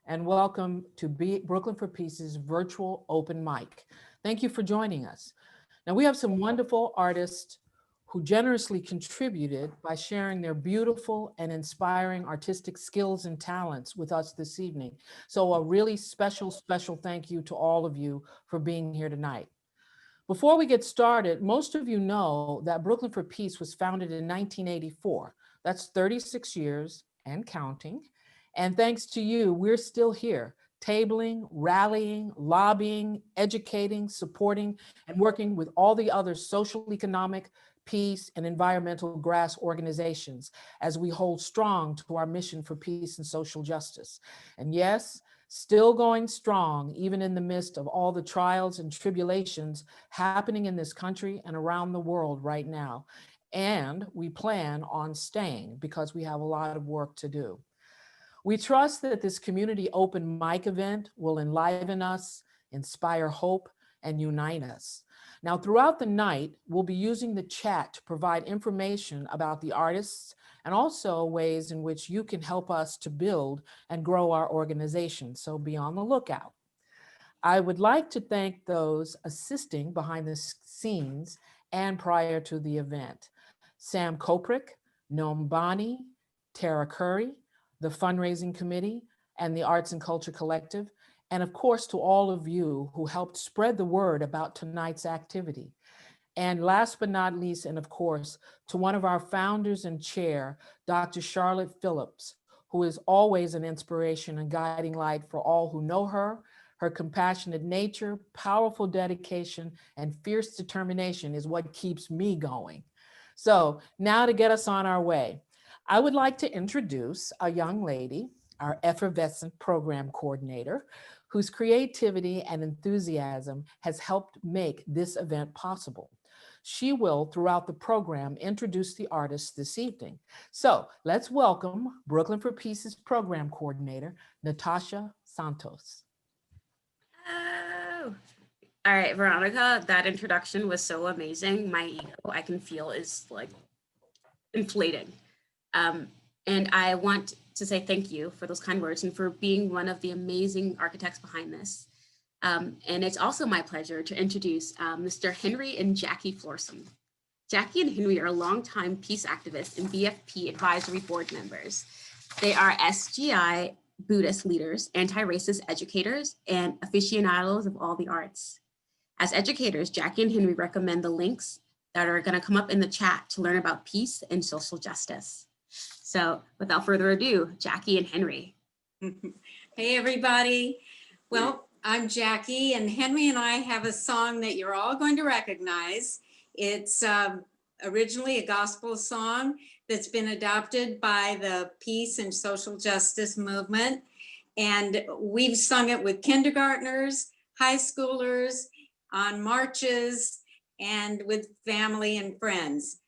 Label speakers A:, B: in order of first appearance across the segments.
A: and welcome to Brooklyn for Peace's virtual open mic. Thank you for joining us. Now, we have some wonderful artists who generously contributed by sharing their beautiful and inspiring artistic skills and talents with us this evening. So a really special thank you to all of you for being here tonight. Before we get started, most of you know that Brooklyn for Peace was founded in 1984. That's 36 years and counting. And thanks to you, we're still here, tabling, rallying, lobbying, educating, supporting, and working with all the other social, economic, peace, and environmental grass organizations as we hold strong to our mission for peace and social justice. And yes, still going strong, even in the midst of all the trials and tribulations happening in this country and around the world right now. And we plan on staying because we have a lot of work to do. We trust that this community open mic event will enliven us, inspire hope, and unite us. Now, throughout the night, we'll be using the chat to provide information about the artists and also ways in which you can help us to build and grow our organization, so be on the lookout. I would like to thank those assisting behind the scenes and prior to the event. Sam Koprick, Noam Bani, Tara Curry, the Fundraising Committee, and the Arts and Culture Collective, and of course to all of you who helped spread the word about tonight's activity. And last but not least, and of course, to one of our founders and chair, Dr. Charlotte Phillips, who is always an inspiration and guiding light for all who know her. Her compassionate nature, powerful dedication, and fierce determination is what keeps me going. So now to get us on our way, I would like to introduce a young lady, our effervescent program coordinator, whose creativity and enthusiasm has helped make this event possible. She will, throughout the program, introduce the artists this evening. So let's welcome Brooklyn for Peace's program coordinator, Natasha Santos.
B: Oh, all right, Veronica, that introduction was so amazing. My ego, I can feel, is like inflating. And I want to say thank you for those kind words and for being one of the amazing architects behind this. And it's also my pleasure to introduce Mr. Henry and Jackie Florsom. Jackie and Henry are longtime peace activists and BFP advisory board members. They are SGI Buddhist leaders, anti-racist educators, and aficionados of all the arts. As educators, Jackie and Henry recommend the links that are going to come up in the chat to learn about peace and social justice. So without further ado, Jackie and Henry.
C: Hey, everybody. Well, I'm Jackie, and Henry and I have a song that you're all going to recognize. It's originally a gospel song that's been adopted by the peace and social justice movement. And we've sung it with kindergartners, high schoolers, on marches, and with family and friends.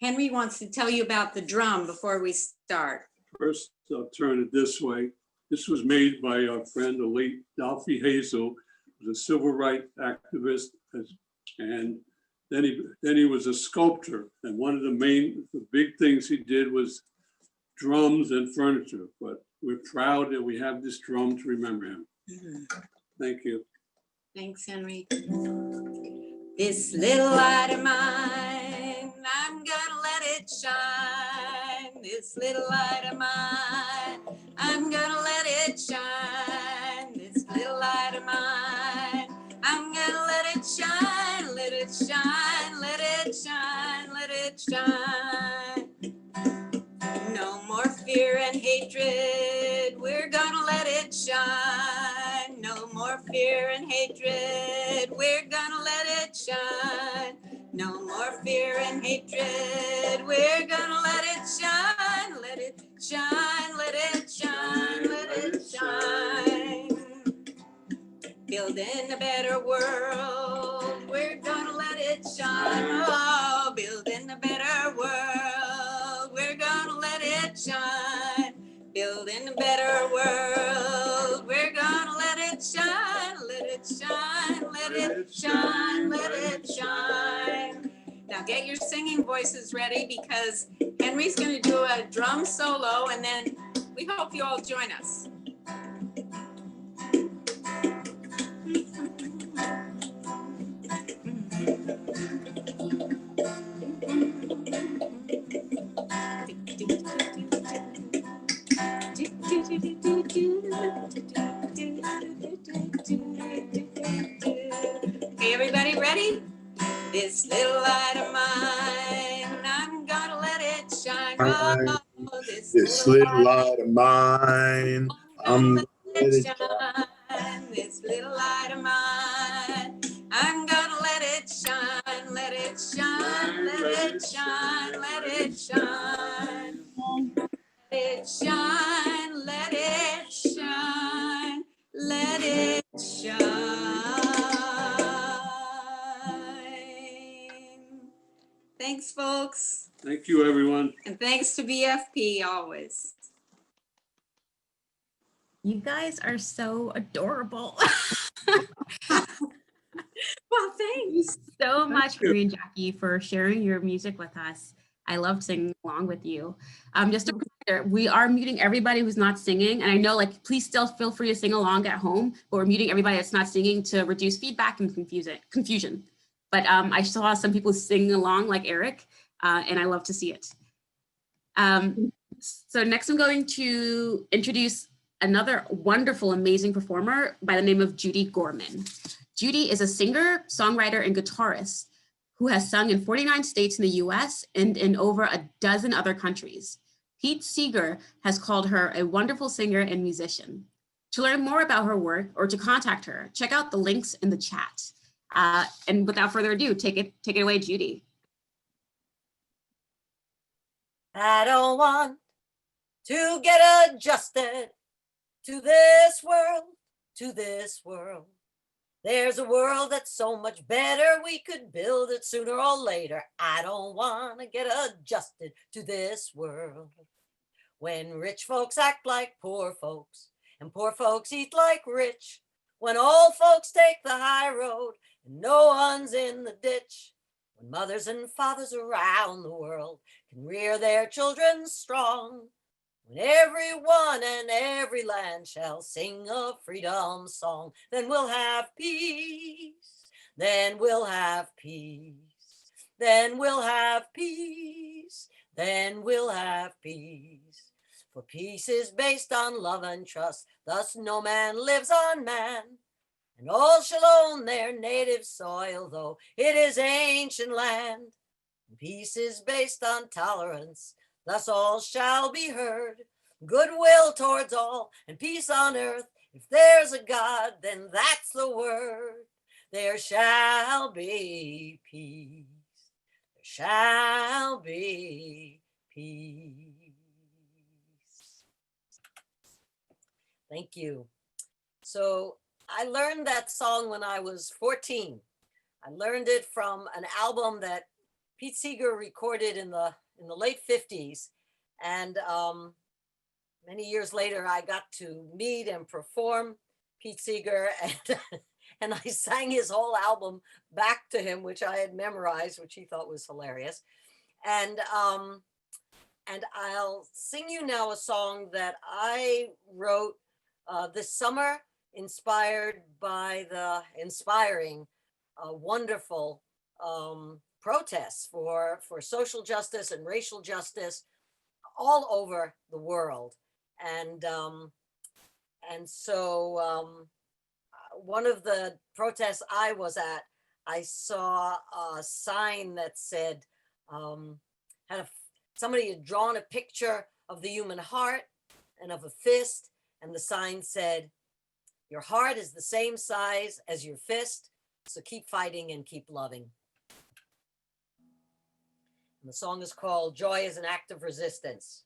C: Henry wants to tell you about the drum before we start.
D: First, I'll turn it this way. This was made by our friend, the late Dolphy Hazel, who was a civil rights activist, and then he was a sculptor. And one of the big things he did was drums and furniture. But we're proud that we have this drum to remember him. Thank you.
C: Thanks, Henry. This little light of mine, I'm gonna let it shine. This little light of mine, I'm gonna let it shine. This little light of mine, I'm gonna let it shine, let it shine, let it shine, let it shine. No more fear and hatred, we're gonna let it shine. No more fear and hatred, we're gonna let it shine. No more fear and hatred, we're gonna let it shine, let it shine, let it shine, let it shine. Building a better world, we're gonna let it shine. Oh, building a better world, we're gonna let it shine. Building a better world, we're gonna let it shine, let it shine, let it shine, let it shine. Now get your singing voices ready because Henry's gonna do a drum solo and then we hope you all join us. This little light of mine, I'm gonna let it shine. Oh,
E: This little light of mine, I'm
C: let
E: let
C: it
E: it
C: shine. This little light of mine, I'm gonna let it shine, let it shine, let it shine, let it shine. Let it shine, let it shine, let it shine. Thanks, folks.
D: Thank you, everyone.
C: And thanks to BFP always.
B: You guys are so adorable.
C: Well, thanks.
B: So much,
D: you.
B: Marie and Jackie, for sharing your music with us. I loved singing along with you. Just a reminder, we are muting everybody who's not singing. And I know, like, please still feel free to sing along at home, but we're muting everybody that's not singing to reduce feedback and confusion. But I saw some people singing along, like Eric, and I love to see it. So next I'm going to introduce another wonderful, amazing performer by the name of Judy Gorman. Judy is a singer, songwriter, and guitarist who has sung in 49 states in the US and in over a dozen other countries. Pete Seeger has called her a wonderful singer and musician. To learn more about her work or to contact her, check out the links in the chat. And without further ado, take it away, Judy.
F: I don't want to get adjusted to this world. There's a world that's so much better. We could build it sooner or later. I don't want to get adjusted to this world. When rich folks act like poor folks and poor folks eat like rich. When old folks take the high road and no one's in the ditch. When mothers and fathers around the world can rear their children strong. When everyone and every land shall sing a freedom song, then we'll have peace, then we'll have peace, then we'll have peace, then we'll have peace. For peace is based on love and trust, thus no man lives on man. And all shall own their native soil, though it is ancient land. And peace is based on tolerance, thus all shall be heard. Goodwill towards all and peace on earth. If there's a God, then that's the word. There shall be peace. There shall be peace. Thank you. So I learned that song when I was 14. I learned it from an album that Pete Seeger recorded in the late 50s. And many years later, I got to meet and perform Pete Seeger, and I sang his whole album back to him, which I had memorized, which he thought was hilarious. And I'll sing you now a song that I wrote this summer, inspired by the inspiring, wonderful protests for social justice and racial justice all over the world. And so one of the protests I was at, I saw a sign that said, somebody had drawn a picture of the human heart and of a fist, and the sign said, "Your heart is the same size as your fist, so keep fighting and keep loving." And the song is called "Joy is an Act of Resistance."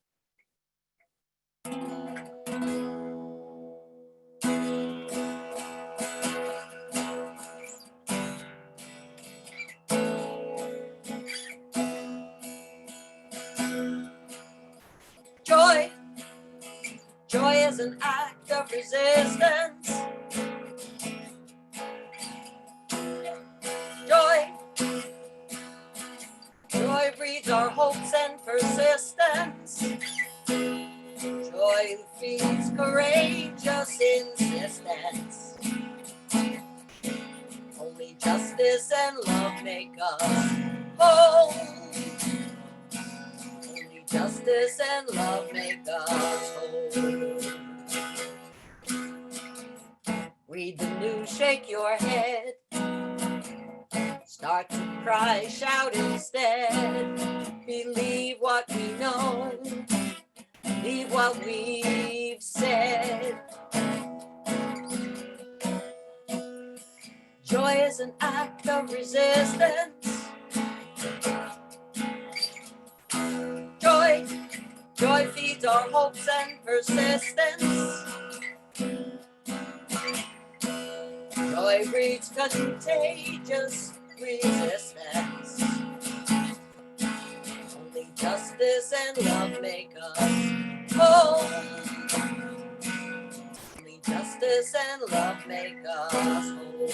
F: Joy is an act of resistance. Joy breeds our hopes and persistence. Joy feeds courageous insistence. Only justice and love make us whole. Only justice and love make us whole. Read the news, shake your head. Start to cry, shout instead. Believe what we know, believe what we've said. Joy is an act of resistance. Joy, joy feeds our hopes and persistence. Joy breeds contagious resistance. Only justice and love make us whole. Only justice and love make us whole.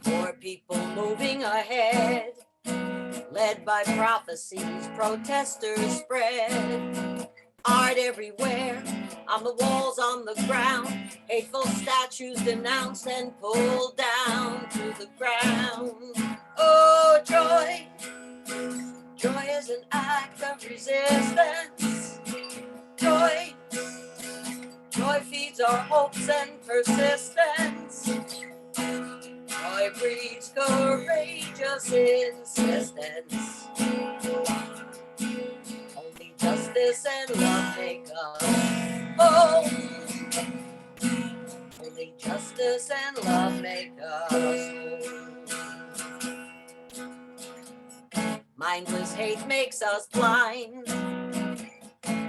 F: More people moving ahead, led by prophecies, protesters spread. Art everywhere, on the walls, on the ground. Hateful statues denounced and pulled down to the ground. Oh, joy, joy is an act of resistance. Joy, joy feeds our hopes and persistence. Joy breeds courageous insistence. Only justice and love make us whole. Only justice and love make us whole. Mindless hate makes us blind.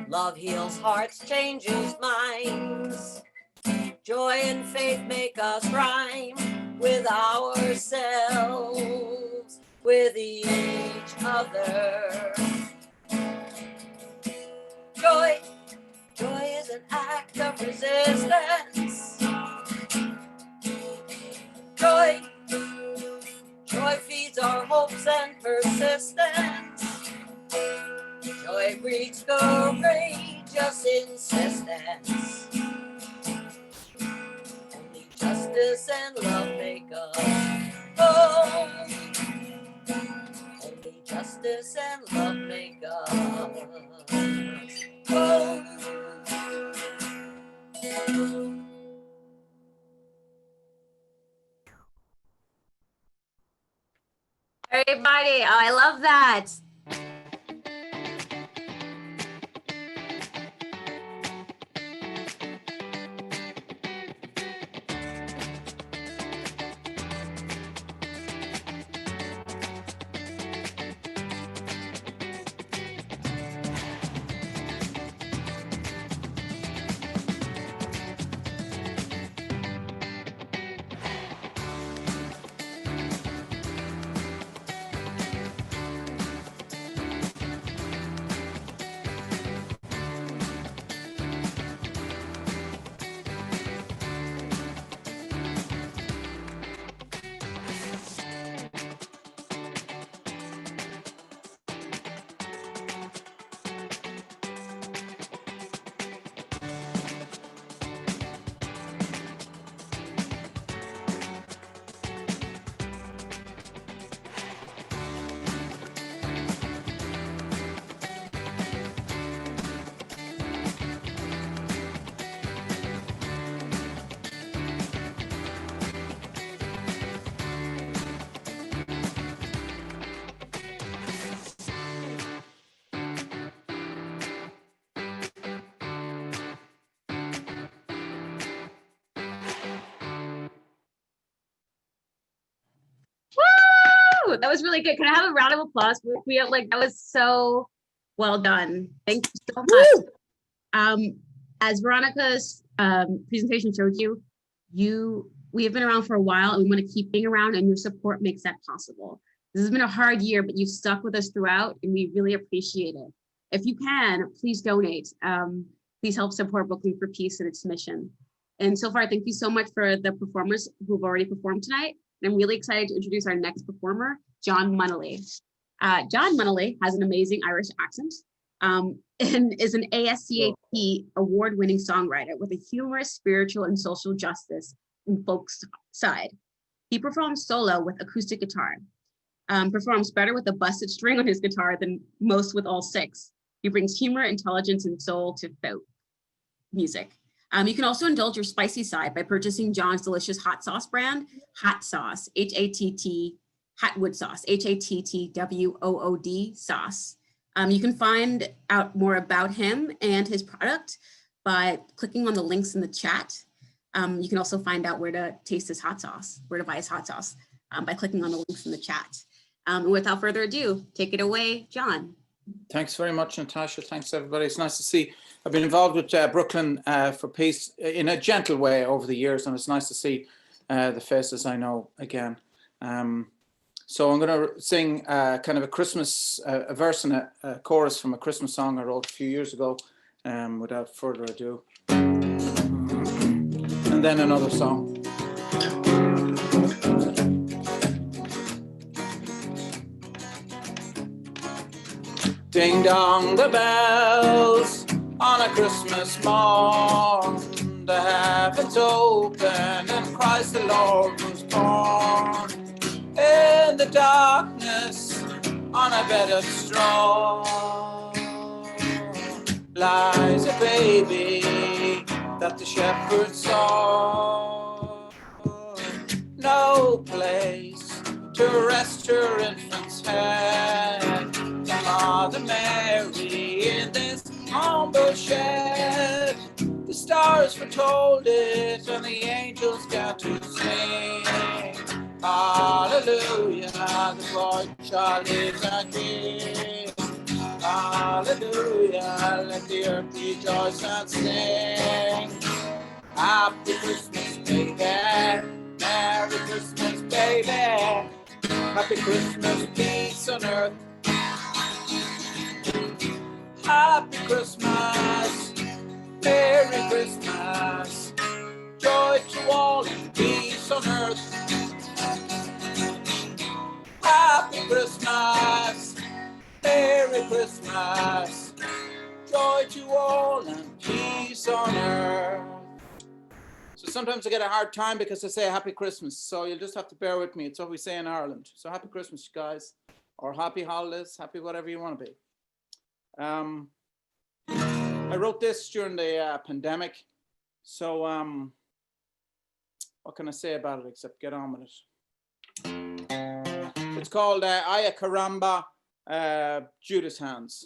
F: Love heals hearts, changes minds. Joy and faith make us rhyme with ourselves, with each other. Joy, joy is an act of resistance. Joy, joy feeds our hopes and persistence. Joy breeds courageous insistence. Only justice and love make us whole. Only justice and love make us whole.
B: Everybody, oh, I love that. Woo! That was really good. Can I have a round of applause? We have, like, that was so well done. Thank you so much. As Veronica's presentation showed you, we have been around for a while and we want to keep being around, and your support makes that possible. This has been a hard year, but you've stuck with us throughout and we really appreciate it. If you can, please donate. Please help support Brooklyn for Peace and its mission. And so far, thank you so much for the performers who've already performed tonight. And I'm really excited to introduce our next performer, John Munnelly. John Munnelly has an amazing Irish accent and is an ASCAP award-winning songwriter with a humorous, spiritual, and social justice and folk side. He performs solo with acoustic guitar, performs better with a busted string on his guitar than most with all six. He brings humor, intelligence, and soul to folk music. You can also indulge your spicy side by purchasing John's delicious hot sauce brand, Hot Sauce, H-A-T-T, Hatwood sauce, H-A-T-T-W-O-O-D sauce. You can find out more about him and his product by clicking on the links in the chat. You can also find out where to taste his hot sauce, where to buy his hot sauce by clicking on the links in the chat. Without further ado, take it away, John.
G: Thanks very much, Natasha. Thanks, everybody. It's nice to see. I've been involved with Brooklyn for Peace in a gentle way over the years, and it's nice to see the faces I know again. So I'm going to sing kind of a Christmas, a verse and a chorus from a Christmas song I wrote a few years ago, without further ado. And then another song. Ding dong the bells on a Christmas morn, the heavens open and Christ the Lord was born. In the darkness on a bed of straw lies a baby that the shepherd saw. No place to rest her infant's head, the Mother Mary in this humble shed. The stars foretold it and the angels got to sing. Hallelujah, the boy child is a king. Hallelujah, let the earth rejoice and sing. Happy Christmas, baby. Merry Christmas, baby. Happy Christmas, peace on earth. Happy Christmas, Merry Christmas. Joy to all and peace on earth. Happy Christmas, Merry Christmas, joy to all and peace on earth. So sometimes I get a hard time because I say Happy Christmas, so you'll just have to bear with me. It's what we say in Ireland. So Happy Christmas, guys, or Happy Holidays, happy whatever you want to be. I wrote this during the pandemic, so what can I say about it except get on with it? It's called Aya Caramba, Judas Hands.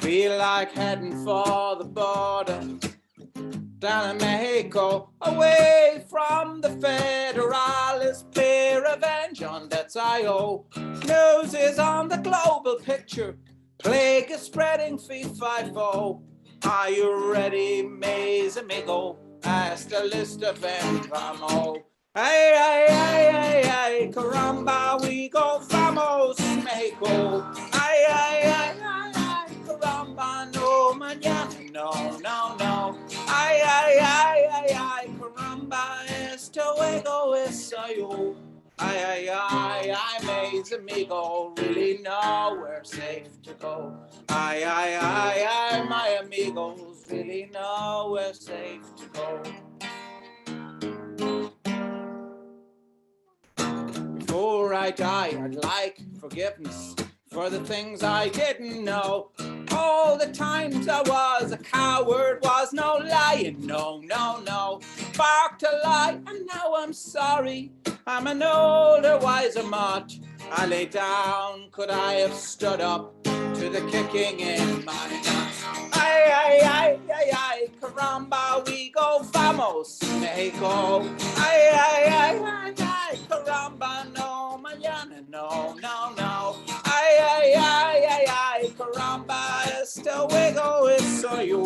G: Feel like heading for the border down in Mexico, away from the Federalists, pay revenge on debts I owe. News is on the global picture, plague is spreading, fee-fi-fo. Are you ready, mes amigo? Hasta lista vamos. Ay, ay, ay, ay, ay, caramba, we go vamos, Mexico. Ay, ay, ay, ay, ay, caramba, no mañana, no, no, no. Ay, ay, ay, ay, ay, caramba, esto luego es yo. Ay, ay, ay, ay, mes amigo, really know we're safe to go. Ay, ay, ay, ay, my amigos, really know we're safe to go. Before I die, I'd like forgiveness for the things I didn't know. All the times I was a coward, was no lying, no, no, no. Barked a lie, and now I'm sorry. I'm an older, wiser mutt. I lay down, could I have stood up to the kicking in my nuts? Ay, ay, ay, ay, ay, caramba, we go vamos, Mexico. Ay, ay, ay, ay, ay, caramba, no mañana, no, no, no. Ay, ay, ay, ay, ay, caramba, esto luego es yo.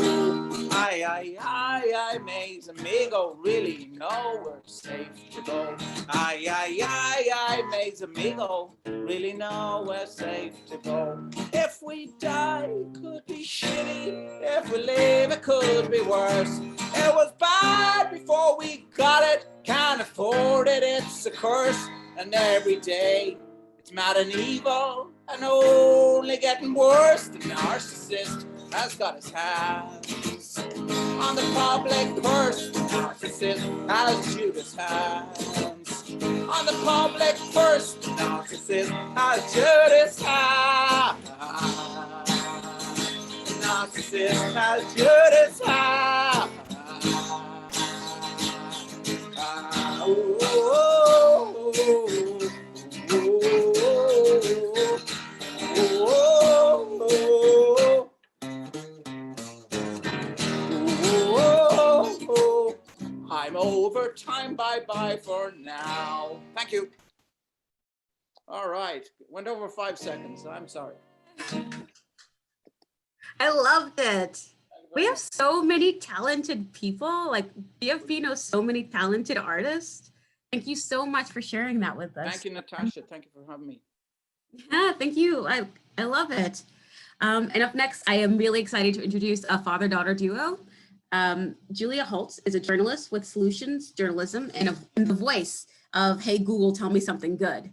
G: Ay, ay, ay, ay, mes amigo, really know we're safe to go. Ay, ay, ay, ay, mes amigo, really know we're safe to go. If we die, it could be shitty. If we live, it could be worse. It was bad before we got it, can't afford it, it's a curse. And every day, it's mad and evil, and only getting worse. The narcissist has got his hands on the public purse. The narcissist has Judas hands on the public first. The narcissist has Judas high. The narcissist has Judas high. Oh, oh, oh, oh, oh. I'm over time. Bye-bye for now. Thank you. All right. Went over 5 seconds. I'm sorry.
B: I loved it. We have so many talented people. Like BFP knows so many talented artists. Thank you so much for sharing that with us.
G: Thank you, Natasha. Thank you for having me.
B: Yeah, thank you. I love it. And up next, I am really excited to introduce a father-daughter duo. Julia Holtz is a journalist with Solutions Journalism and the voice of Hey Google, Tell Me Something Good.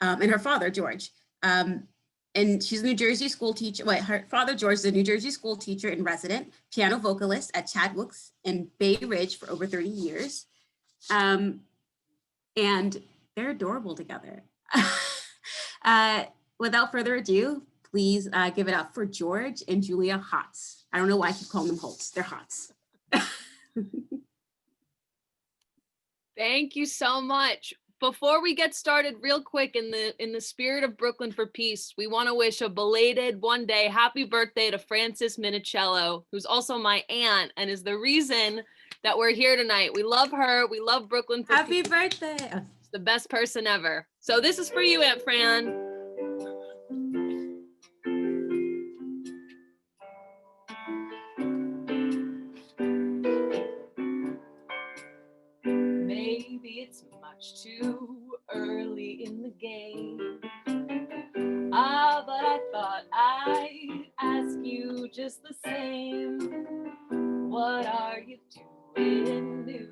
B: And her father, George. And she's a New Jersey school teacher. Wait, her father, George, is a New Jersey school teacher and resident, piano vocalist at Chadwick's in Bay Ridge for over 30 years. And they're adorable together. Without further ado, please give it up for George and Julia Holtz. I don't know why I keep calling them Holtz. They're Holtz.
H: Thank you so much. Before we get started, real quick, in the spirit of Brooklyn for Peace, we want to wish a belated one day happy birthday to Frances Minicello, who's also my aunt and is the reason that we're here tonight. We love her. We love Brooklyn for
B: Happy
H: Peace.
B: birthday.
H: She's the best person ever. So this is for you, Aunt Fran. Maybe it's much too early in the game. But I thought I'd ask you just the same. What are you doing New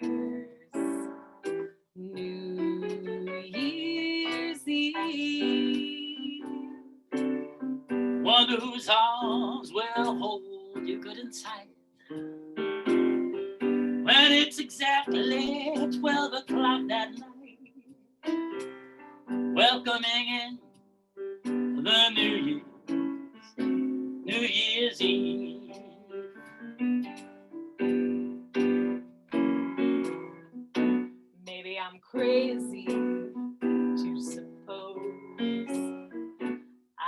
H: Year's? New Year's Eve.
I: One whose arms will hold you good and tight. When it's exactly 12 o'clock that night, welcoming in the New Year's Eve.
H: Maybe I'm crazy to suppose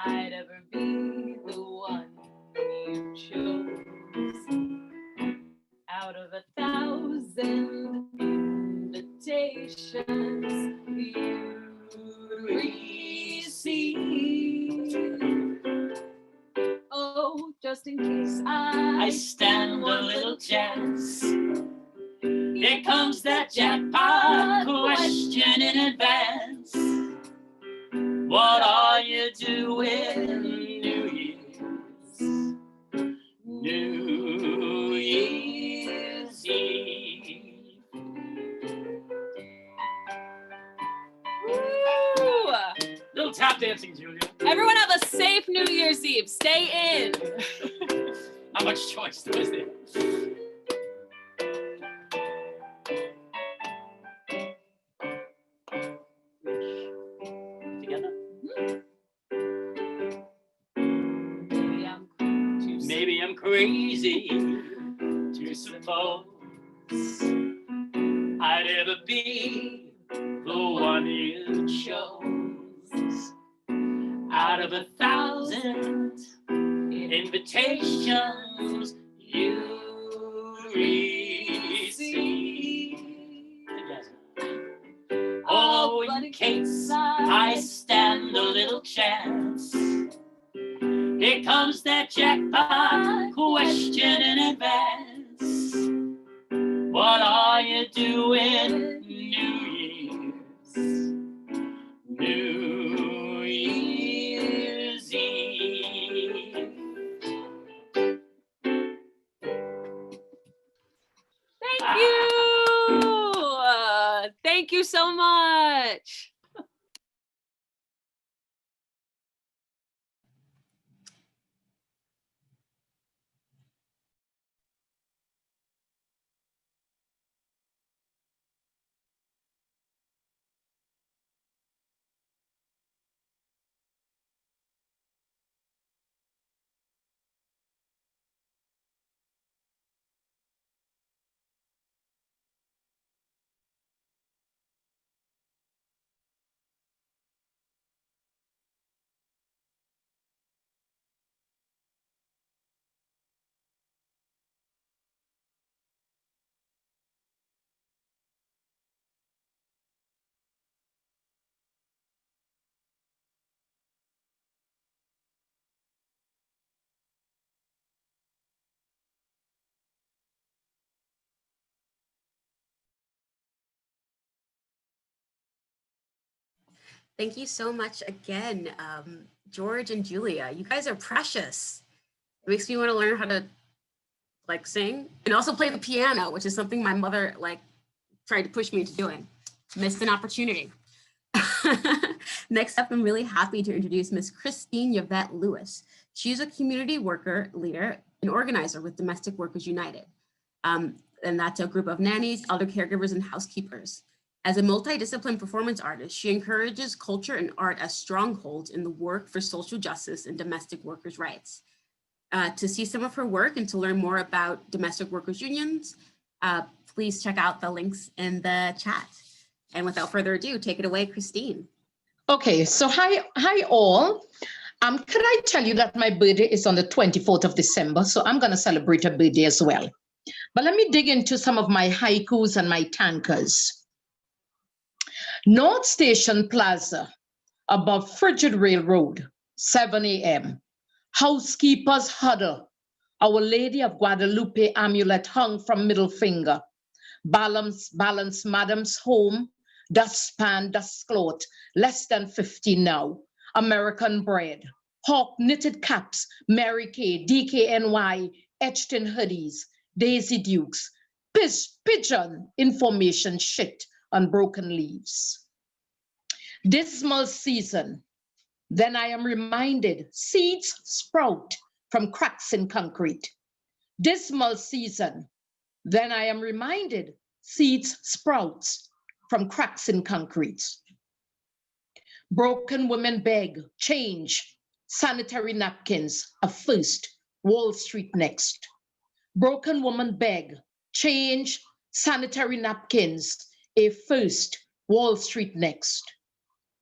H: I'd ever be the one you chose. Out of 1,000 invitations you receive. Oh, just in case
I: I stand a little chance. Here comes that jackpot question in advance. What are you doing New Year's? New Year's Eve.
H: Woo!
I: Little tap dancing, Julia.
H: Everyone have a safe New Year's Eve. Stay in.
I: How much choice was there? Together? Maybe I'm crazy to suppose I'd ever be the one you chose. Out of 1,000 invitations you receive. Oh, in case I stand a little chance, here comes that jackpot question in advance. What are you doing New Year's? New Year's Eve.
H: Thank you. Thank you so much.
B: Thank you so much again, George and Julia. You guys are precious. It makes me want to learn how to like sing and also play the piano, which is something my mother like tried to push me into doing. Missed an opportunity. Next up, I'm really happy to introduce Miss Christine Yvette Lewis. She's a community worker, leader, and organizer with Domestic Workers United. And that's a group of nannies, elder caregivers, and housekeepers. As a multidisciplinary performance artist, she encourages culture and art as strongholds in the work for social justice and domestic workers' rights. To see some of her work and to learn more about domestic workers unions, please check out the links in the chat. And without further ado, take it away, Christine.
J: Okay, so hi all. Could I tell you that my birthday is on the 24th of December, so I'm going to celebrate a birthday as well. But let me dig into some of my haikus and my tankers. North Station Plaza, above Frigid Railroad, 7 a.m. Housekeepers huddle. Our Lady of Guadalupe amulet hung from middle finger. Balance, madam's home. Dustpan, dustcloth, less than 50 now. American bread, hawk knitted caps, Mary Kay, DKNY, etched in hoodies, Daisy Dukes, pigeon information shit on broken leaves. Dismal season, then I am reminded seeds sprout from cracks in concrete. Dismal season, then I am reminded seeds sprouts from cracks in concrete. Broken women beg, change, sanitary napkins, a first, Wall Street next. Broken woman beg, change, sanitary napkins, a first, Wall Street next.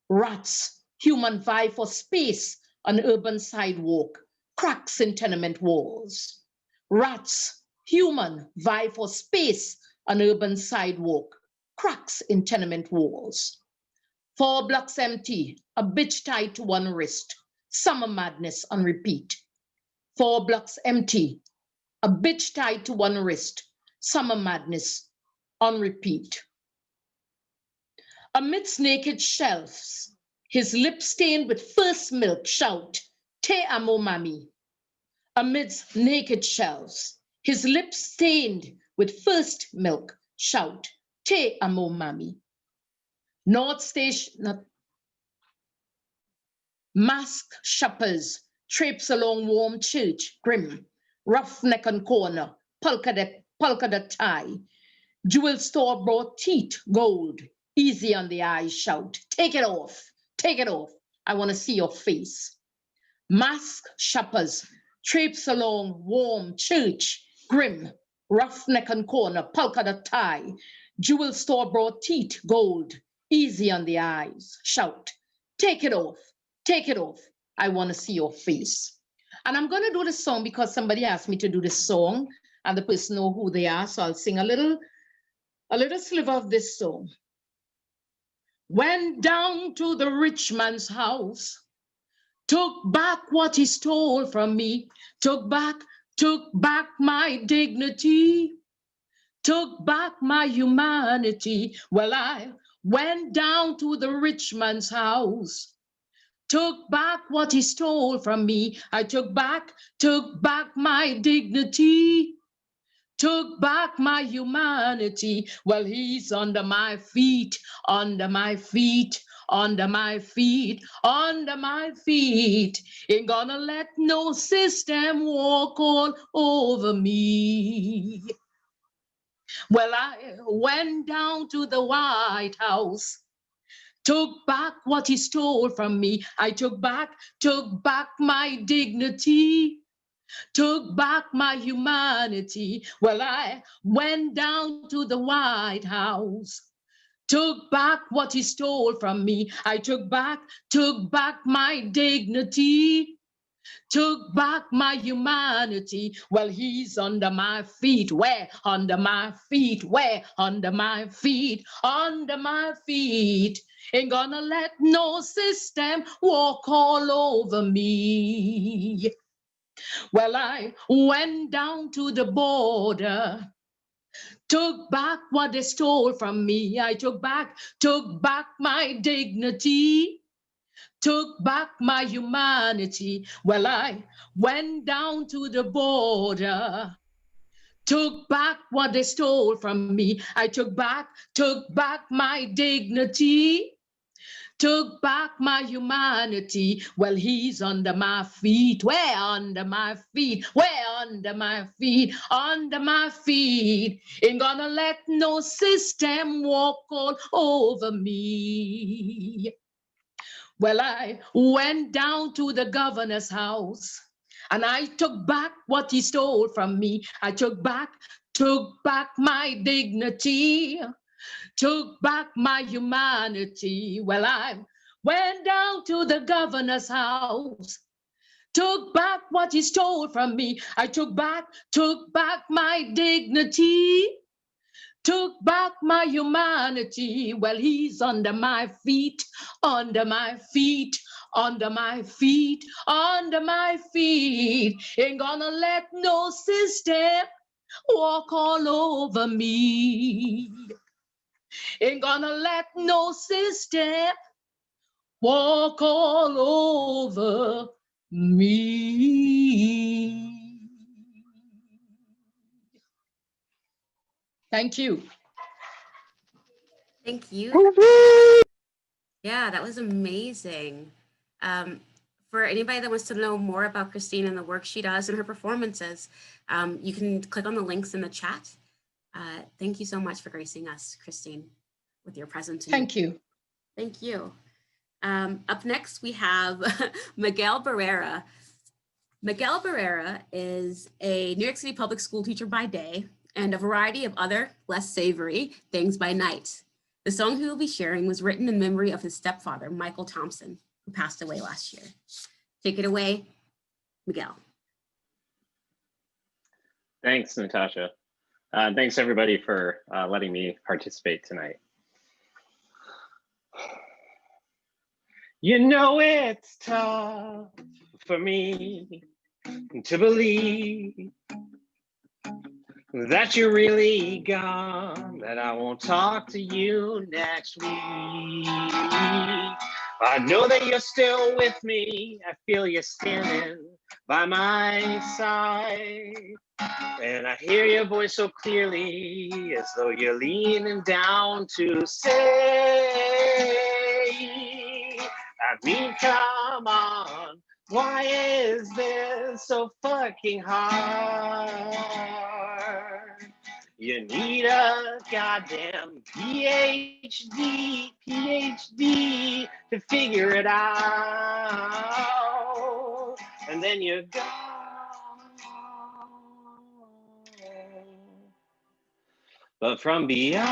J: Rats, human vie for space on urban sidewalk, cracks in tenement walls. Rats, human vie for space on urban sidewalk, cracks in tenement walls. 4 blocks empty, a bitch tied to one wrist, summer madness on repeat. 4 blocks empty, a bitch tied to one wrist, summer madness on repeat. Amidst naked shelves, his lips stained with first milk, shout, Te amo mami. Amidst naked shelves, his lips stained with first milk, shout, Te amo mami. North Station, masked shoppers traipse along warm church, grim, roughneck and corner, polka dot tie. Jewel store brought teeth, gold, easy on the eyes, shout, take it off, I want to see your face. Masked shoppers traipse along warm church, grim, roughneck and corner, polka dot tie. Jewel store brought teeth, gold, easy on the eyes, shout, take it off, I want to see your face. And I'm going to do this song because somebody asked me to do this song and the person know who they are, so I'll sing a little sliver of this song. Went down to the rich man's house, took back what he stole from me, took back my dignity, took back my humanity. Well, I went down to the rich man's house, took back what he stole from me. I took back my dignity, took back my humanity. Well, he's under my feet, under my feet, under my feet, under my feet. Ain't gonna let no system walk all over me. Well, I went down to the White House, took back what he stole from me. I took back my dignity, took back my humanity. Well, I went down to the White House, took back what he stole from me. I took back my dignity, took back my humanity. Well, he's under my feet. Where? Under my feet. Where? Under my feet. Under my feet. Ain't gonna let no system walk all over me. Well, I went down to the border, took back what they stole from me. I took back my dignity, took back my humanity. Well, I went down to the border, took back what they stole from me. I took back my dignity, took back my humanity. Well, he's under my feet. Where under my feet? Where under my feet? Under my feet. Ain't gonna let no system walk all over me. Well, I went down to the governor's house and I took back what he stole from me. I took back my dignity, took back my humanity. Well, I went down to the governor's house, took back what he stole from me. I took back my dignity, took back my humanity. Well, he's under my feet, under my feet, under my feet, under my feet. Ain't gonna let no system walk all over me. Ain't gonna let no system walk all over me. Thank you.
B: Thank you. Yeah, that was amazing. For anybody that wants to know more about Christine and the work she does and her performances, you can click on the links in the chat. Thank you so much for gracing us, Christine, with your presence.
J: Thank you.
B: Thank you. Up next, we have Miguel Barrera. Miguel Barrera is a New York City public school teacher by day and a variety of other less savory things by night. The song he will be sharing was written in memory of his stepfather, Michael Thompson, who passed away last year. Take it away, Miguel.
K: Thanks, Natasha. Thanks everybody for letting me participate tonight. You know it's tough for me to believe that you're really gone, that I won't talk to you next week. I know that you're still with me. I feel you standing by my side. And I hear your voice so clearly, as though you're leaning down to say, I mean, come on, why is this so fucking hard? You need a goddamn PhD to figure it out. And then you're gone. But from beyond,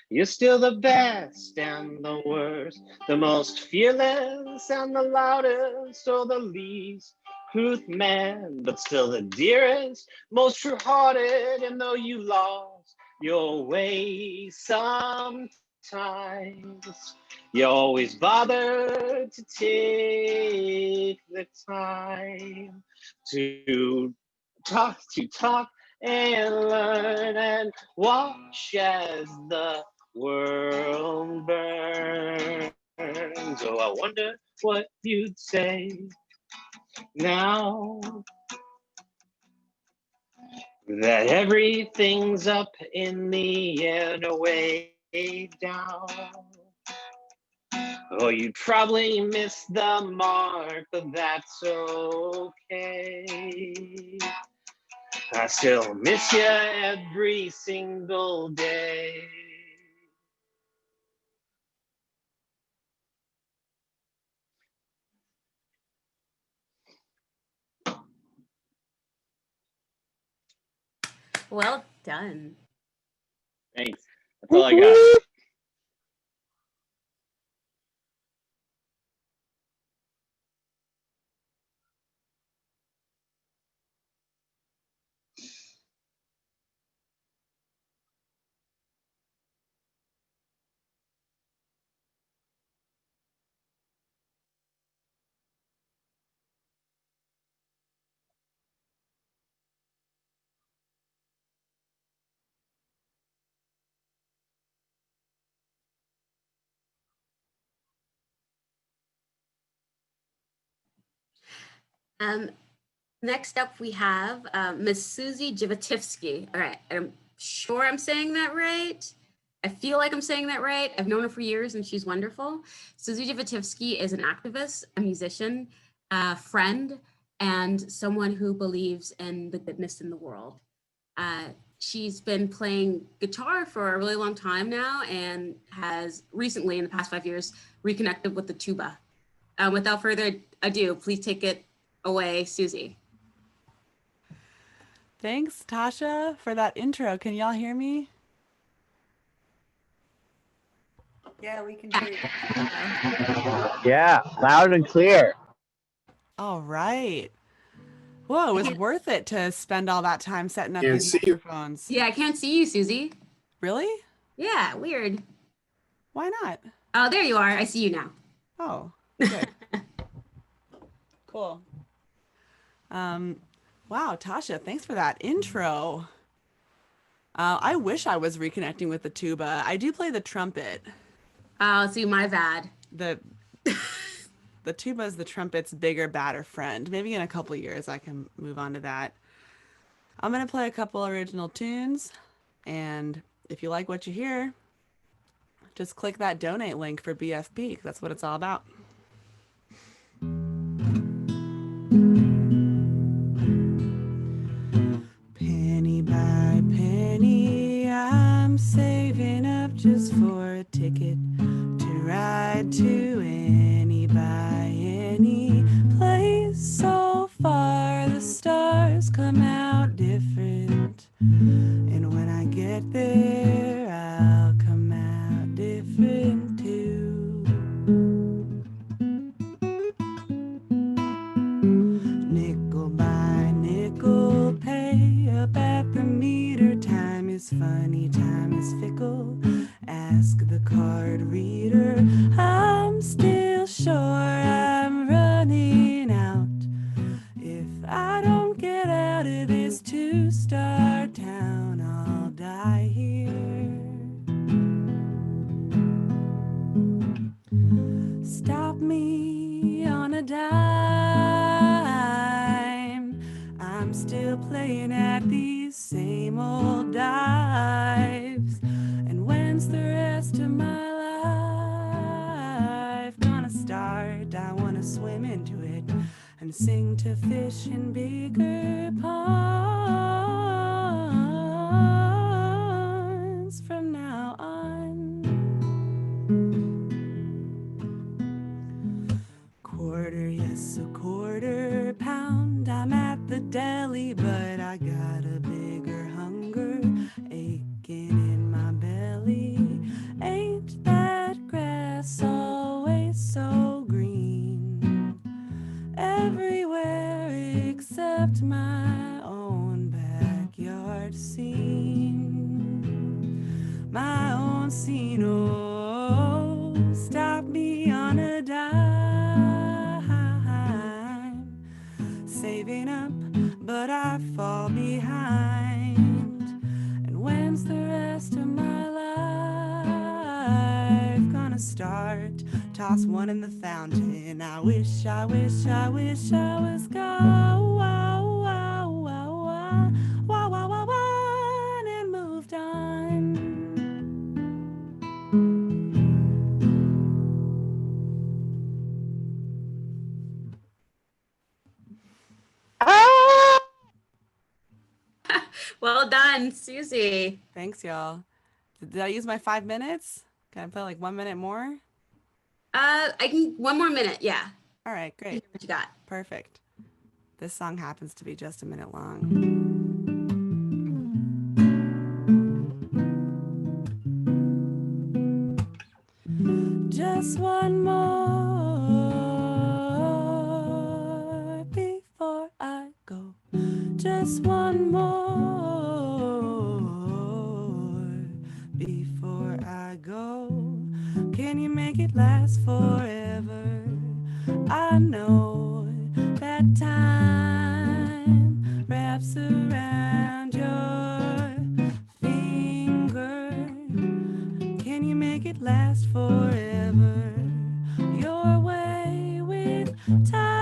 K: you're still the best and the worst, the most fearless and the loudest, or the least truth man, but still the dearest, most true-hearted. And though you lost your way sometimes, you always bothered to take the time to talk and learn and watch as the world burns. Oh, I wonder what you'd say now that everything's up in the air, no way down. Oh, you'd probably miss the mark, but that's okay. I still miss you every single day.
B: Well done.
K: Thanks. That's all I got.
B: Next up, we have Miss Susie Jivativsky. All right, I'm sure I'm saying that right. I feel like I'm saying that right. I've known her for years and she's wonderful. Susie Jivativsky is an activist, a musician, a friend, and someone who believes in the goodness in the world. She's been playing guitar for a really long time now and has recently, in the past 5 years, reconnected with the tuba. Without further ado, please take it away, Susie.
L: Thanks, Tasha, for that intro. Can y'all hear me?
F: Yeah, we can hear you.
K: Yeah, loud and clear.
L: All right. Whoa, it was worth it to spend all that time setting up
E: Can't
L: these
E: see you.
L: microphones.
B: Yeah, I can't see you, Susie.
L: Really?
B: Yeah, weird.
L: Why not?
B: Oh, there you are. I see you now.
L: Oh, good. Cool. Wow, Tasha, thanks for that intro. I wish I was reconnecting with the tuba. I do play the trumpet.
B: Oh, see, my bad.
L: The tuba is the trumpet's bigger, badder friend. Maybe in a couple years I can move on to that. I'm going to play a couple original tunes, and if you like what you hear, just click that donate link for BFP, 'cause that's what it's all about. Penny by penny, I'm saving up just for a ticket to ride to any by any place. So far, the stars come out different, and when I get there, I'll come out different too. Nickel by nickel, pay up at the meter. Time is funny, time is fickle. Ask the card reader. I'm still sure I'm running out. If I don't get out of this two-star town, I'll die here. Stop me on a dime. I'm still playing at these same old dives. And when's the rest of my life gonna start? I wanna swim into it and sing to fish in bigger ponds from now on. Quarter, yes, a quarter pound. I'm at the deli, but I got a bigger hunger aching in my belly. Ain't that grass always so green? Everywhere except my own backyard scene. My own scene, oh, stop me on a dime. Saving up, but I fall behind. And when's the rest of my life gonna start? Toss one in the fountain. I wish I was gone and moved on.
B: Well done, Susie.
L: Thanks, y'all. Did I use my 5 minutes? Can I play like 1 minute more?
B: I can 1 more minute. Yeah.
L: All right, great.
B: What you got?
L: Perfect. This song happens to be just a minute long. Just one more before I go. Just one more before I go. Can you make it last forever? I know that time wraps around your finger. Can you make it last forever? Your way with time.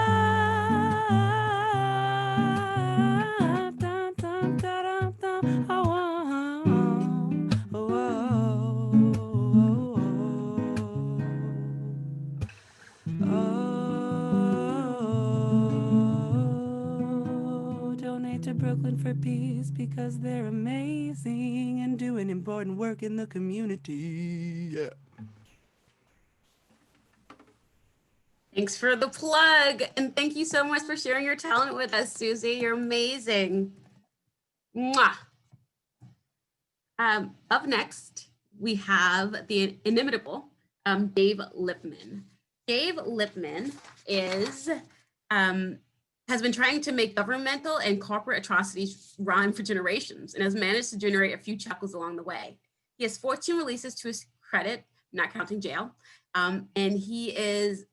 L: Brooklyn for Peace because they're amazing and doing important work in the community. Yeah.
B: Thanks for the plug. And thank you so much for sharing your talent with us, Susie. You're amazing. Mwah. Up next, we have the inimitable Dave Lipman. Dave Lipman has been trying to make governmental and corporate atrocities rhyme for generations and has managed to generate a few chuckles along the way. He has 14 releases to his credit, not counting jail. And he is,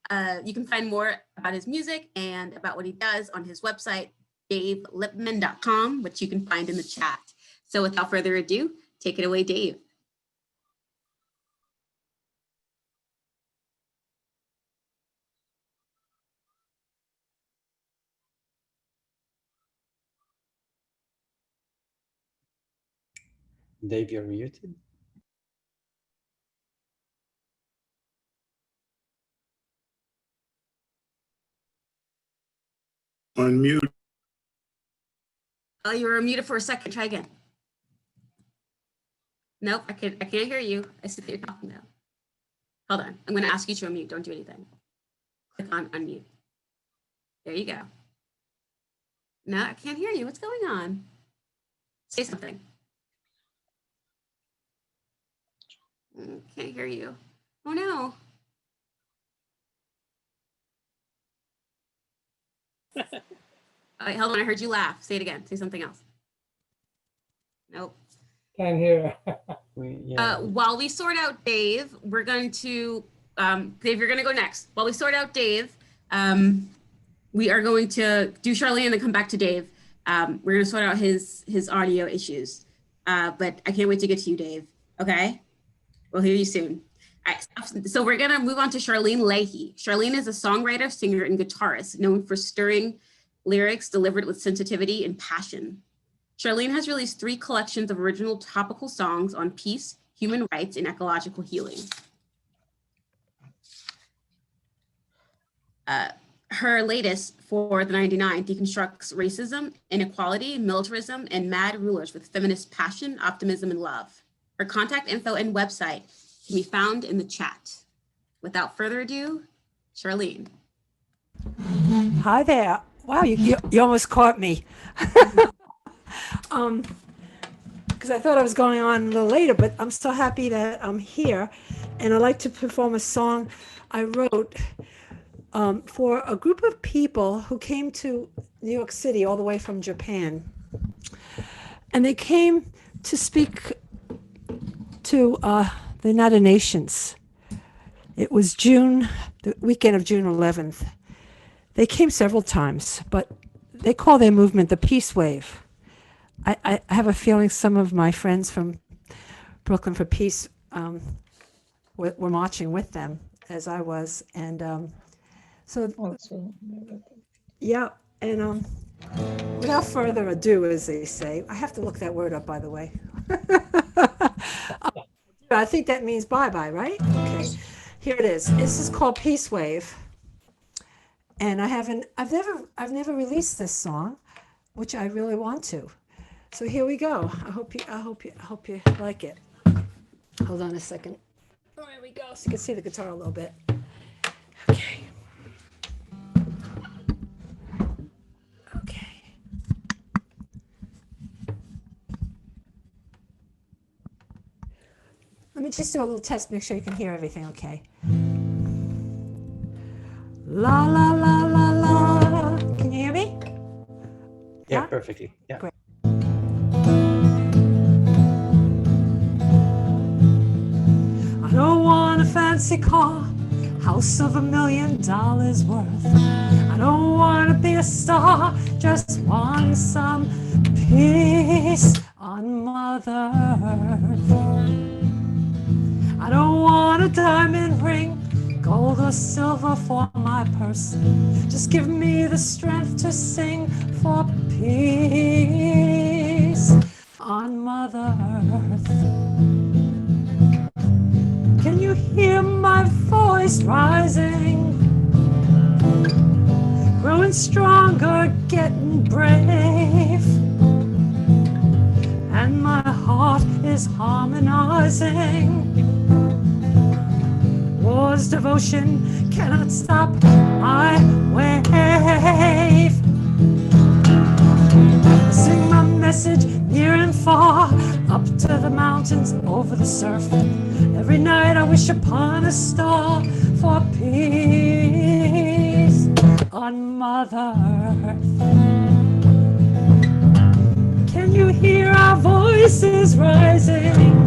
B: you can find more about his music and about what he does on his website, davelipman.com, which you can find in the chat. So without further ado, take it away, Dave.
M: Dave, you're muted.
E: Unmute.
B: Oh, you were muted for a second. Try again. Nope, I can't hear you. I see that you're talking now. Hold on. I'm going to ask you to unmute. Don't do anything. Click on unmute. There you go. No, I can't hear you. What's going on? Say something. Can't hear you. Oh no. All right, hold on. I heard you laugh. Say it again. Say something else. Nope.
K: Can't hear.
B: While we sort out Dave, we're going to, Dave, you're going to go next. While we sort out Dave, we are going to do Charlene and then come back to Dave. We're going to sort out his audio issues. But I can't wait to get to you, Dave. Okay? We'll hear you soon. All right, so we're going to move on to Charlene Leahy. Charlene is a songwriter, singer, and guitarist known for stirring lyrics delivered with sensitivity and passion. Charlene has released 3 collections of original topical songs on peace, human rights, and ecological healing. Her latest, For the 99, deconstructs racism, inequality, militarism, and mad rulers with feminist passion, optimism, and love. Her contact info and website can be found in the chat. Without further ado, Charlene.
N: Hi there. Wow, you almost caught me. Because I thought I was going on a little later, but I'm so happy that I'm here. And I'd like to perform a song I wrote for a group of people who came to New York City all the way from Japan. And they came to speak to the United Nations. It was the weekend of June 11th. They came several times, but they call their movement the Peace Wave. I have a feeling some of my friends from Brooklyn for Peace were marching with them, as I was. And yeah, and without further ado, as they say, I have to look that word up, by the way. I think that means bye-bye, right? Okay, here it is. This is called Peace Wave. And I've never released this song, which I really want to. So here we go. I hope you like it. Hold on a second. There we go. So you can see the guitar a little bit. Okay. Okay. Let me just do a little test, make sure you can hear everything, okay? La la la la la. Can you hear me?
M: Yeah, perfectly. Yeah.
N: Great. I don't want a fancy car, house of $1 million worth. I don't want to be a star, just want some peace on Mother Earth. I don't want a diamond ring, gold or silver for my purse. Just give me the strength to sing for peace on Mother Earth. Can you hear my voice rising? Growing stronger, getting brave. heart is harmonizing. War's devotion cannot stop my wave. I sing my message near and far, up to the mountains, over the surf. Every night I wish upon a star for peace on Mother Earth. Can you hear our voices rising?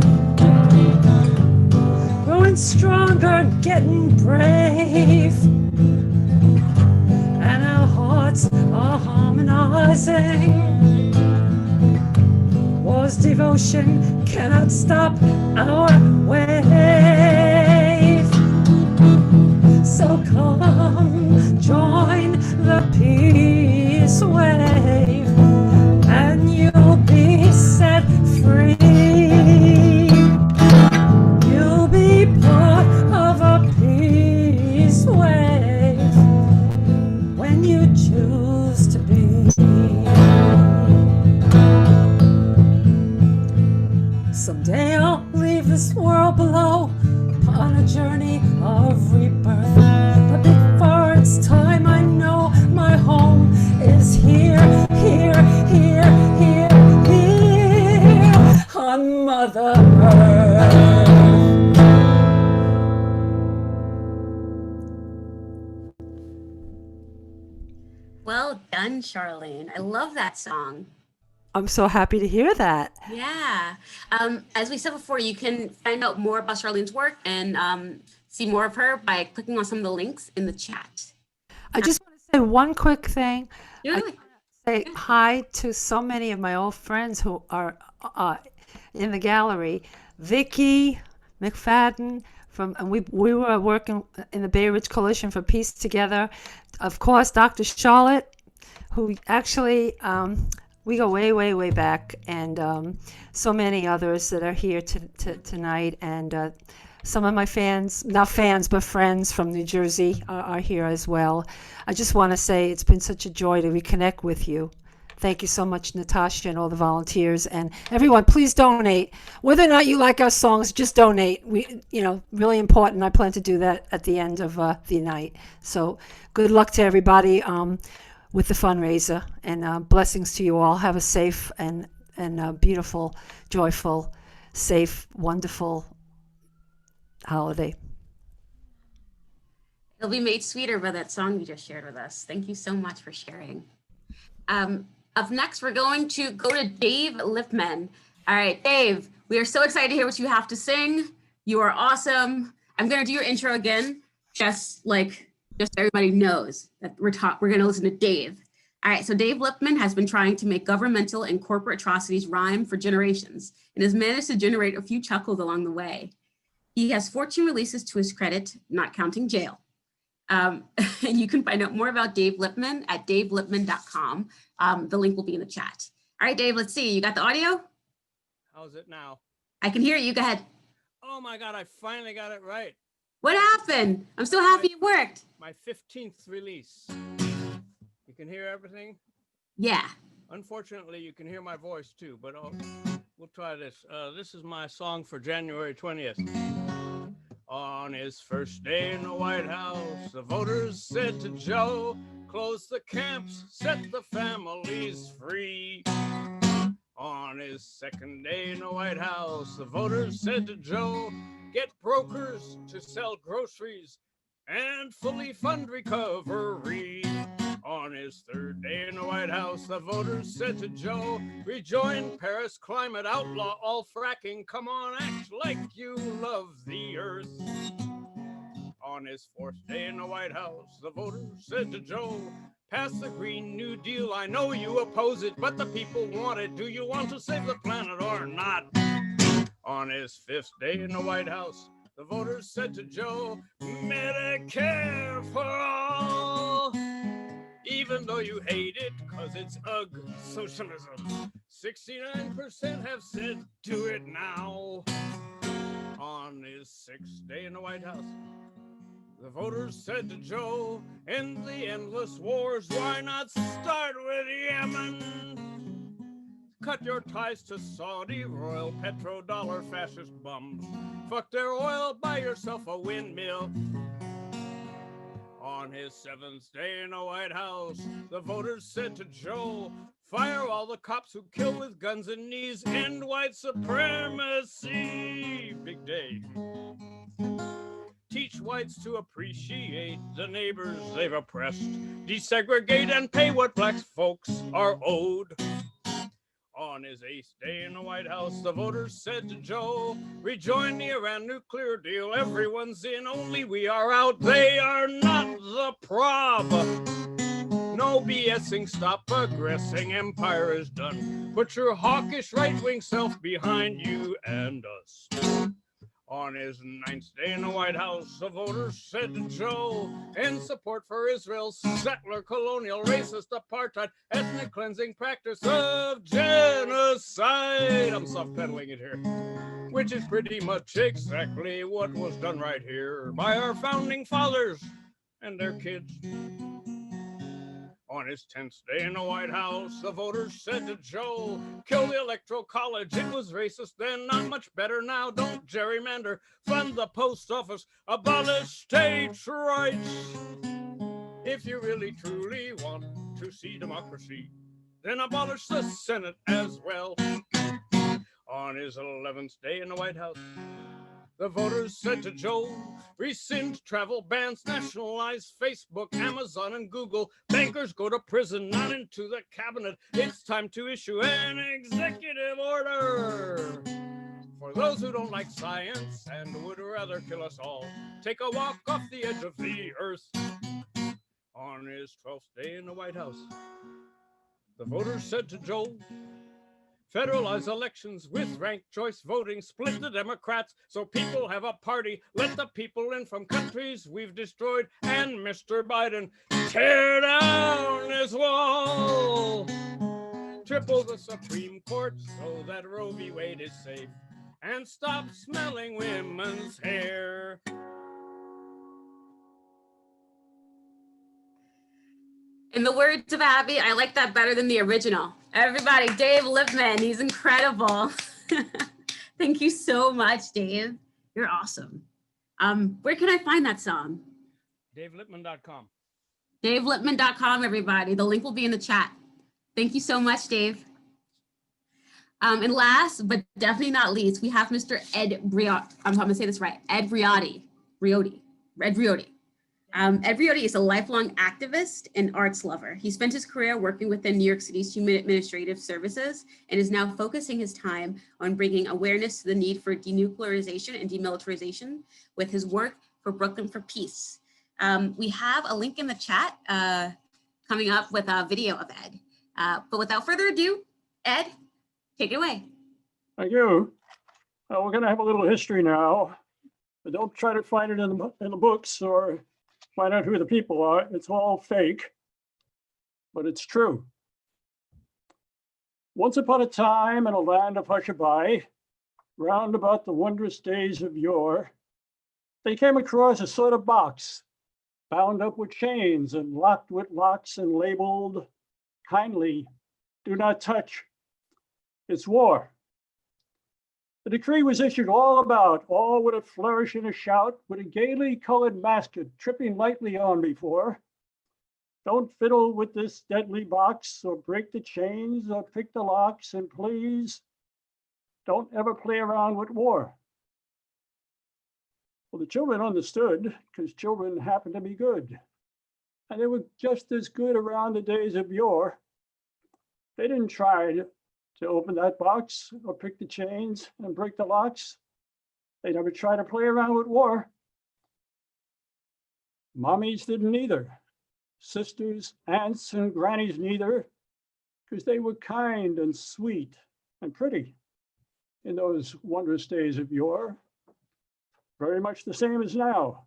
N: Growing stronger, getting brave. And our hearts are harmonizing. War's devotion cannot stop our wave. So come, join the peace wave, and you'll be set free. You'll be part of a peace wave when you choose to be. Someday I'll leave this world below upon a journey of rebirth. But before it's time, I know my home is here, here, here, here, here on Mother Earth.
B: Well done, Charlene. I love that song.
N: I'm so happy to hear that.
B: Yeah. As we said before, you can find out more about Charlene's work and see more of her by clicking on some of the links in the chat.
N: I just want to say one quick thing.
B: Yeah.
N: I want to say hi to so many of my old friends who are in the gallery. Vicky McFadden and we were working in the Bay Ridge Coalition for Peace together. Of course, Dr. Charlotte, who actually we go way, way, way back, and so many others that are here tonight, and some of my fans, not fans, but friends from New Jersey are here as well. I just want to say it's been such a joy to reconnect with you. Thank you so much, Natasha, and all the volunteers, and everyone. Please donate. Whether or not you like our songs, just donate. Really important. I plan to do that at the end of the night. So, good luck to everybody with the fundraiser, and blessings to you all. Have a safe and beautiful, joyful, safe, wonderful holiday.
B: It'll be made sweeter by that song you just shared with us. Thank you so much for sharing. Up next, we're going to go to Dave Lipman. All right, Dave, we are so excited to hear what you have to sing. You are awesome. I'm going to do your intro again, just so everybody knows that we're going to listen to Dave. All right, so Dave Lipman has been trying to make governmental and corporate atrocities rhyme for generations and has managed to generate a few chuckles along the way. He has 14 releases to his credit, not counting jail. And you can find out more about Dave Lipman at davelipman.com. The link will be in the chat. All right, Dave, let's see. You got the audio?
K: How's it now?
B: I can hear you. Go ahead.
K: Oh my God, I finally got it right.
B: What happened? I'm so happy it worked.
K: My 15th release. You can hear everything?
B: Yeah.
K: Unfortunately, you can hear my voice too, but we'll try this. This is my song for January 20th. On his first day in the White House, the voters said to Joe, close the camps, set the families free. On his second day in the White House, the voters said to Joe, get brokers to sell groceries and fully fund recovery. On his third day in the White House, the voters said to Joe, rejoin Paris climate, outlaw all fracking, come on, act like you love the earth. On his fourth day in the White House, the voters said to Joe, pass the Green New Deal, I know you oppose it, but the people want it. Do you want to save the planet or not? On his fifth day in the White House, the voters said to Joe, Medicare for all. Even though you hate it, cause it's ugh, socialism. 69% have said do it now. On his sixth day in the White House, the voters said to Joe, end the endless wars, why not start with Yemen?
O: cut your ties to Saudi, royal, petrodollar, fascist bums. Fuck their oil, buy yourself a windmill. On his 7th day in the White House, the voters said to Joe, fire all the cops who kill with guns and knees, end white supremacy. Big day. Teach whites to appreciate the neighbors they've oppressed, desegregate and pay what black folks are owed. On his 8th day in the White House, the voters said to Joe, rejoin the Iran nuclear deal, everyone's in, only we are out, they are not the prob. No BSing, stop aggressing, empire is done. Put your hawkish right-wing self behind you and us. On his 9th day in the White House, the voters said to Joe, in support for Israel's settler, colonial, racist, apartheid, ethnic cleansing practice of genocide. I'm soft-pedaling it here. Which is pretty much exactly what was done right here by our founding fathers and their kids. On his 10th day in the White House, the voters said to Joe, kill the Electoral College, it was racist then, not much better now, don't gerrymander, fund the post office, abolish states' rights. If you really truly want to see democracy, then abolish the Senate as well. On his 11th day in the White House, the voters said to Joe, rescind travel bans, nationalize Facebook, Amazon, and Google. Bankers go to prison, not into the cabinet. It's time to issue an executive order. For those who don't like science and would rather kill us all, take a walk off the edge of the earth. On his 12th day in the White House, the voters said to Joe, federalize elections with ranked choice voting, split the Democrats so people have a party, let the people in from countries we've destroyed, and Mr. Biden, tear down this wall. Triple the Supreme Court so that Roe v. Wade is safe, and stop smelling women's hair.
B: In the words of Abby, I like that better than the original. Everybody, Dave Lipman, he's incredible. Thank you so much, Dave. You're awesome. Where can I find that song?
O: DaveLipman.com.
B: DaveLipman.com, everybody. The link will be in the chat. Thank you so much, Dave. And last, but definitely not least, we have Mr. Ed Briotti. I'm going to say this right. Ed Briotti. Ed Briotti. Ed Briotti is a lifelong activist and arts lover. He spent his career working within New York City's Human Administrative Services and is now focusing his time on bringing awareness to the need for denuclearization and demilitarization with his work for Brooklyn for Peace. We have a link in the chat coming up with a video of Ed. But without further ado, Ed, take it away.
P: Thank you. We're going to have a little history now. But don't try to find it in the books or find out who the people are. It's all fake, but it's true. Once upon a time in a land of Hushabye, round about the wondrous days of yore, they came across a sort of box, bound up with chains and locked with locks and labeled, kindly, do not touch. It's war. The decree was issued all with a flourish and a shout, with a gaily colored mascot tripping lightly on before. Don't fiddle with this deadly box, or break the chains, or pick the locks, and please, don't ever play around with war. Well, the children understood, because children happen to be good. And they were just as good around the days of yore. They didn't try to open that box or pick the chains and break the locks. They never tried to play around with war. Mommies didn't either. Sisters, aunts, and grannies neither, because they were kind and sweet and pretty in those wondrous days of yore. Very much the same as now.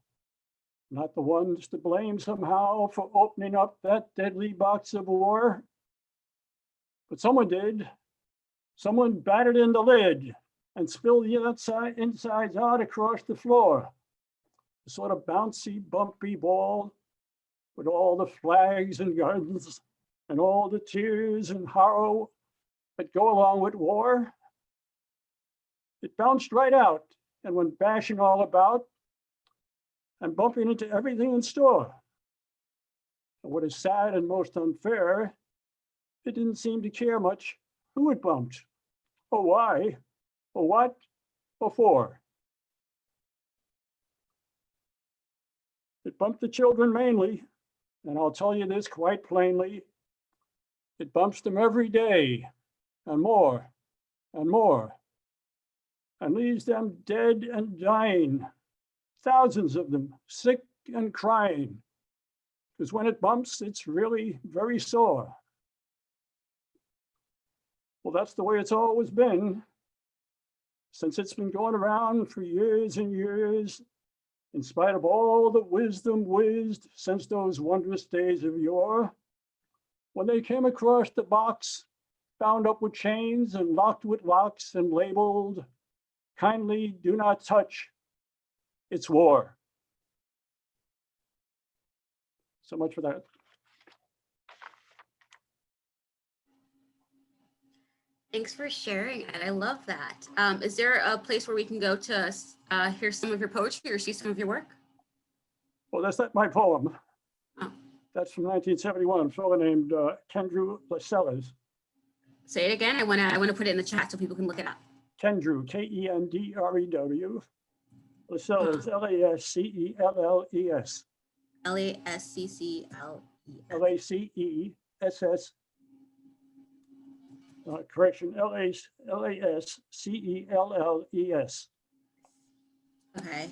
P: Not the ones to blame somehow for opening up that deadly box of war. But someone did. Someone battered in the lid and spilled the insides out across the floor. A sort of bouncy, bumpy ball with all the flags and guns and all the tears and horror that go along with war, it bounced right out and went bashing all about and bumping into everything in store. And what is sad and most unfair, it didn't seem to care much who it bumped, or why, or what, or for. It bumped the children mainly, and I'll tell you this quite plainly, it bumps them every day, and more, and more, and leaves them dead and dying, thousands of them, sick and crying, because when it bumps, it's really very sore. Well, that's the way it's always been, since it's been going around for years and years, in spite of all the wisdom whizzed since those wondrous days of yore, when they came across the box, bound up with chains and locked with locks and labeled, kindly do not touch, it's war. So much for that.
B: Thanks for sharing it. I love that. Is there a place where we can go to hear some of your poetry or see some of your work?
P: Well, that's not my poem.
B: Oh.
P: That's from 1971, a fellow named Kendrew Lascelles.
B: Say it again. I wanna put it in the chat so people can look it up.
P: Kendrew, Kendrew, Lascelles, Lascelles.
B: Lascelles.
P: Lassess. Correction, Lascelles.
B: Okay.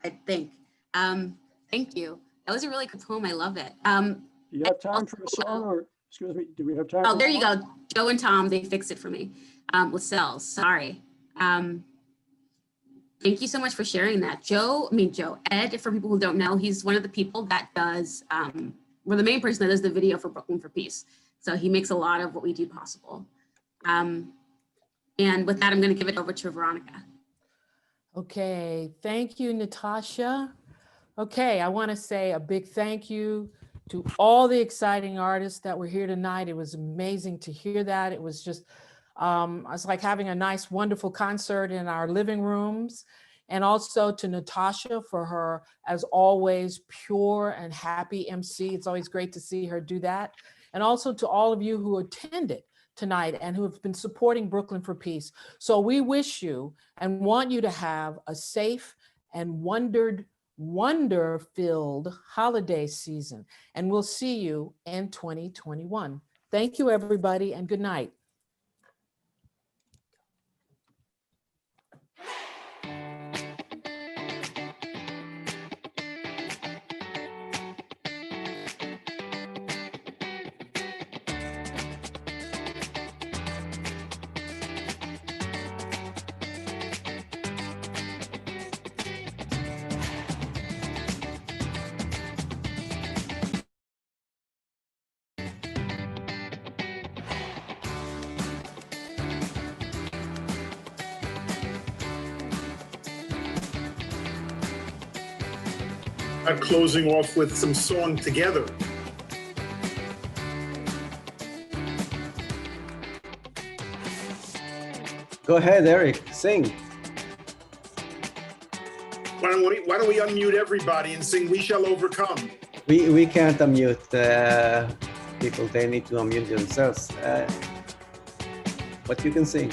B: I think. Thank you. That was a really good poem. I love it.
P: Do you have time for a song, or excuse me, do we have time?
B: Oh, there you go. Joe and Tom, they fixed it for me. Lascelles, sorry. Thank you so much for sharing that. Ed, for people who don't know, he's one of the people that does, we're the main person that does the video for Brooklyn for Peace. So he makes a lot of what we do possible. And with that, I'm going to give it over to Veronica.
A: Okay, thank you, Natasha. Okay, I want to say a big thank you to all the exciting artists that were here tonight. It was amazing to hear that. It was just, it's like having a nice, wonderful concert in our living rooms. And also to Natasha for her, as always, pure and happy MC. It's always great to see her do that. And also to all of you who attended tonight and who have been supporting Brooklyn for Peace. So we wish you and want you to have a safe and wonder-filled holiday season. And we'll see you in 2021. Thank you, everybody, and good night.
E: Closing off with some song together.
M: Go ahead, Eric, sing.
E: Why don't we unmute everybody and sing "We Shall Overcome"?
M: We can't unmute people. They need to unmute themselves. But you can sing.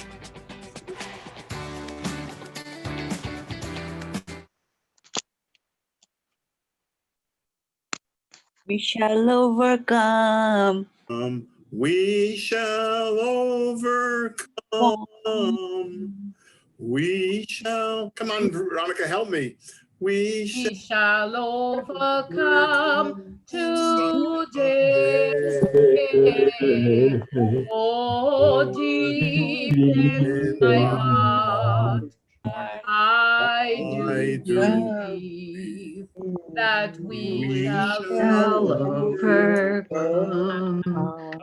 Q: We shall overcome.
E: We shall overcome. We shall. Come on, Veronica, help me. We
J: shall overcome today. Oh, deep in my heart, I do believe that we shall overcome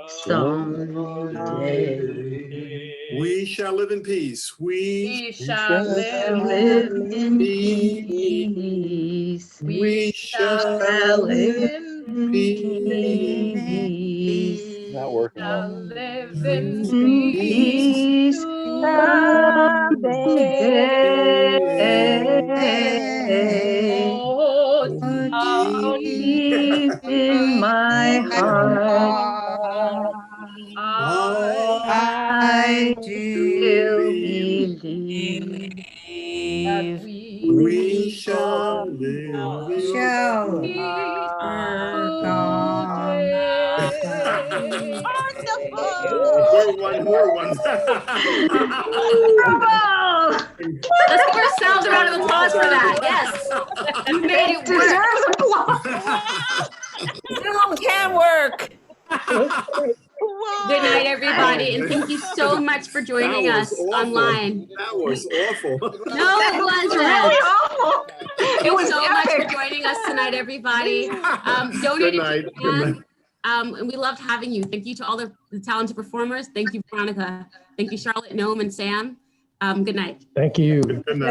J: someday.
E: We shall live in peace.
J: We shall live in peace. We shall live in peace.
R: not working.
B: shall live in
Q: Peace someday.
B: Oh,
Q: Oh, deep in my heart, I
F: do
Q: still believe
B: that
E: We shall live in
C: Shall
B: peace
C: overcome.
B: today.
E: More one.
Q: Bravo!
B: Let's give ourselves a round of applause for that. Yes, you made it work.
F: Deserves applause.
C: Zoom can work.
B: Good night, everybody, and thank you so much for joining
E: That
B: us
E: was awful.
B: online.
E: That was awful.
B: No, it wasn't.
F: Really awful.
B: Thank
F: It
B: you
F: was
B: so much for
F: epic.
B: joining us tonight, everybody. Donate
E: Good
B: if
E: night.
B: you
E: Good
B: can.
E: night.
B: And we loved having you. Thank you to all the talented performers. Thank you, Veronica. Thank you, Charlotte, Noam, and Sam. Good night.
R: Thank you.
E: Good night.